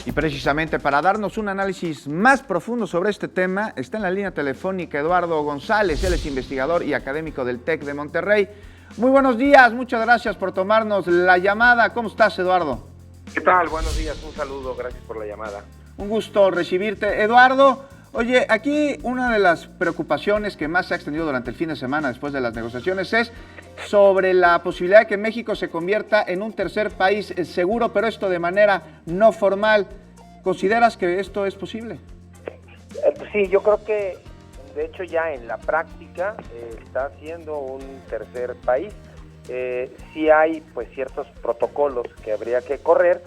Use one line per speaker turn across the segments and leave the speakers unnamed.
Y precisamente para darnos un análisis más profundo sobre este tema, está en la línea telefónica Eduardo González, él es investigador y académico del TEC de Monterrey. Muy buenos días, muchas gracias por tomarnos la llamada. ¿Cómo estás, Eduardo?
¿Qué tal? Buenos días, un saludo, gracias por la llamada.
Un gusto recibirte, Eduardo. Oye, aquí una de las preocupaciones que más se ha extendido durante el fin de semana después de las negociaciones es sobre la posibilidad de que México se convierta en un tercer país seguro, pero esto de manera no formal. ¿Consideras que esto es posible?
Sí, yo creo que de hecho ya en la práctica está siendo un tercer país. Sí hay pues ciertos protocolos que habría que correr,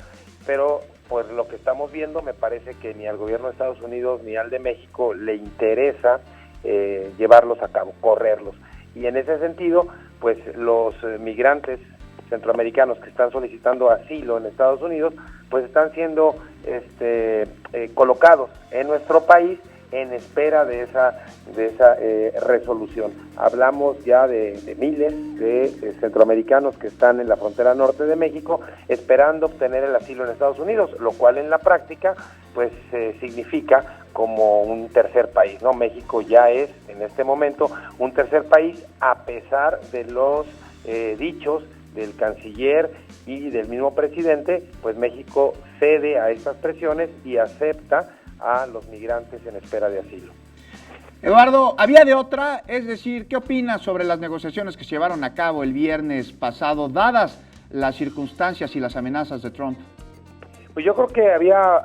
pero pues lo que estamos viendo me parece que ni al gobierno de Estados Unidos ni al de México le interesa llevarlos a cabo, correrlos. Y en ese sentido, pues los migrantes centroamericanos que están solicitando asilo en Estados Unidos, pues están siendo colocados en nuestro país en espera de esa resolución. Hablamos ya de miles de centroamericanos que están en la frontera norte de México esperando obtener el asilo en Estados Unidos, lo cual en la práctica pues significa como un tercer país, ¿no? México ya es en este momento un tercer país a pesar de los dichos del canciller y del mismo presidente, pues México cede a estas presiones y acepta a los migrantes en espera de asilo.
Eduardo, ¿había de otra? Es decir, ¿qué opinas sobre las negociaciones que se llevaron a cabo el viernes pasado, dadas las circunstancias y las amenazas de Trump?
Pues yo creo que había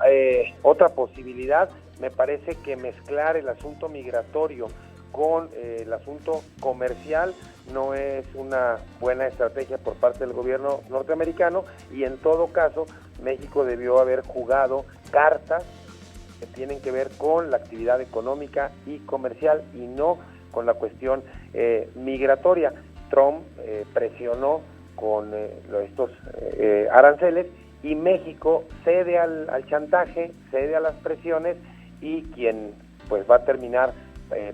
otra posibilidad. Me parece que mezclar el asunto migratorio con el asunto comercial no es una buena estrategia por parte del gobierno norteamericano, y en todo caso México debió haber jugado cartas que tienen que ver con la actividad económica y comercial y no con la cuestión migratoria. Trump presionó con estos aranceles y México cede al chantaje, cede a las presiones, y quien pues va a terminar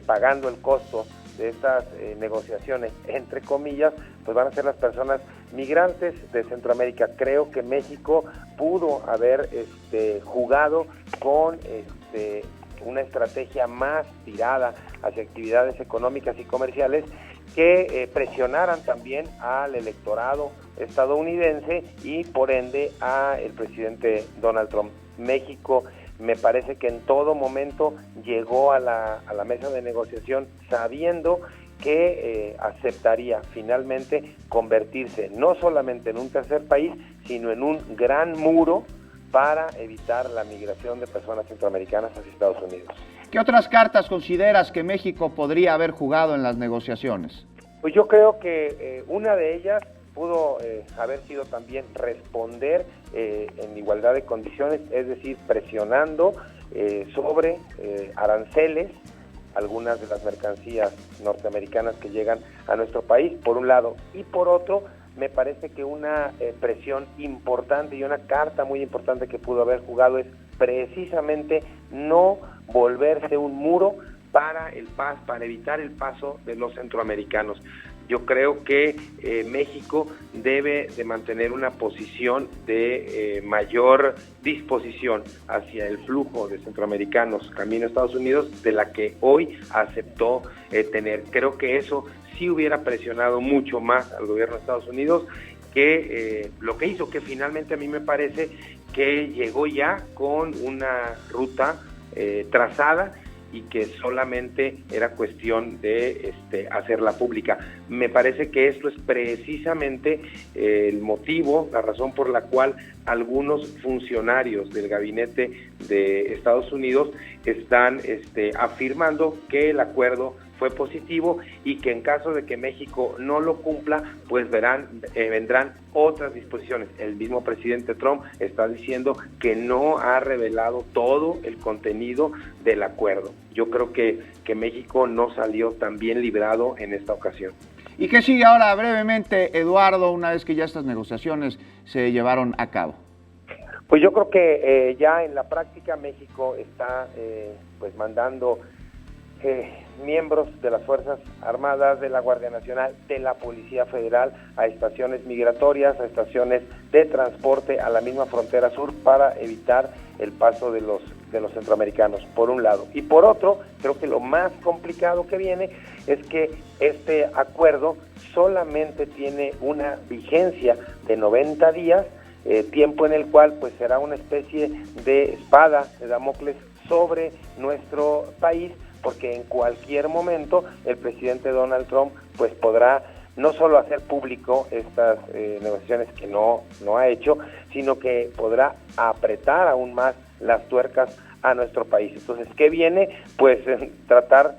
pagando el costo de estas negociaciones, entre comillas, pues van a ser las personas migrantes de Centroamérica. Creo que México pudo haber jugado con una estrategia más tirada hacia actividades económicas y comerciales que presionaran también al electorado estadounidense y por ende al presidente Donald Trump. México me parece que en todo momento llegó a la mesa de negociación sabiendo que aceptaría finalmente convertirse no solamente en un tercer país, sino en un gran muro para evitar la migración de personas centroamericanas hacia Estados Unidos.
¿Qué otras cartas consideras que México podría haber jugado en las negociaciones?
Pues yo creo que una de ellas pudo haber sido también responder en igualdad de condiciones, es decir, presionando sobre aranceles algunas de las mercancías norteamericanas que llegan a nuestro país, por un lado, y por otro, me parece que una presión importante y una carta muy importante que pudo haber jugado es precisamente no volverse un muro para evitar el paso de los centroamericanos. Yo creo que México debe de mantener una posición de mayor disposición hacia el flujo de centroamericanos camino a Estados Unidos de la que hoy aceptó tener. Creo que eso sí hubiera presionado mucho más al gobierno de Estados Unidos que lo que hizo, que finalmente a mí me parece que llegó ya con una ruta trazada y que solamente era cuestión de hacerla pública. Me parece que esto es precisamente el motivo, la razón por la cual algunos funcionarios del gabinete de Estados Unidos están afirmando que el acuerdo fue positivo y que en caso de que México no lo cumpla, pues vendrán otras disposiciones. El mismo presidente Trump está diciendo que no ha revelado todo el contenido del acuerdo. Yo creo que México no salió tan bien librado en esta ocasión.
¿Y qué sigue ahora brevemente, Eduardo, una vez que ya estas negociaciones se llevaron a cabo?
Pues yo creo que ya en la práctica México está pues mandando miembros de las Fuerzas Armadas, de la Guardia Nacional, de la Policía Federal a estaciones migratorias, a estaciones de transporte a la misma frontera sur para evitar el paso de los centroamericanos, por un lado. Y por otro, creo que lo más complicado que viene es que este acuerdo solamente tiene una vigencia de 90 días, tiempo en el cual pues será una especie de espada de Damocles sobre nuestro país, porque en cualquier momento el presidente Donald Trump pues podrá no solo hacer público estas negociaciones que no ha hecho, sino que podrá apretar aún más las tuercas a nuestro país. Entonces, ¿qué viene? Pues tratar,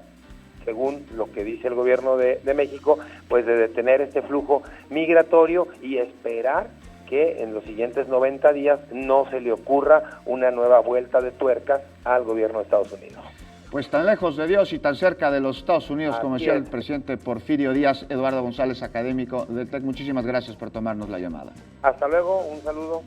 según lo que dice el gobierno de México, pues de detener este flujo migratorio y esperar que en los siguientes 90 días no se le ocurra una nueva vuelta de tuercas al gobierno de Estados Unidos.
Pues tan lejos de Dios y tan cerca de los Estados Unidos, como decía el
Así es.
presidente Porfirio Díaz. Eduardo González, académico del TEC, muchísimas gracias por tomarnos la llamada.
Hasta luego, un saludo.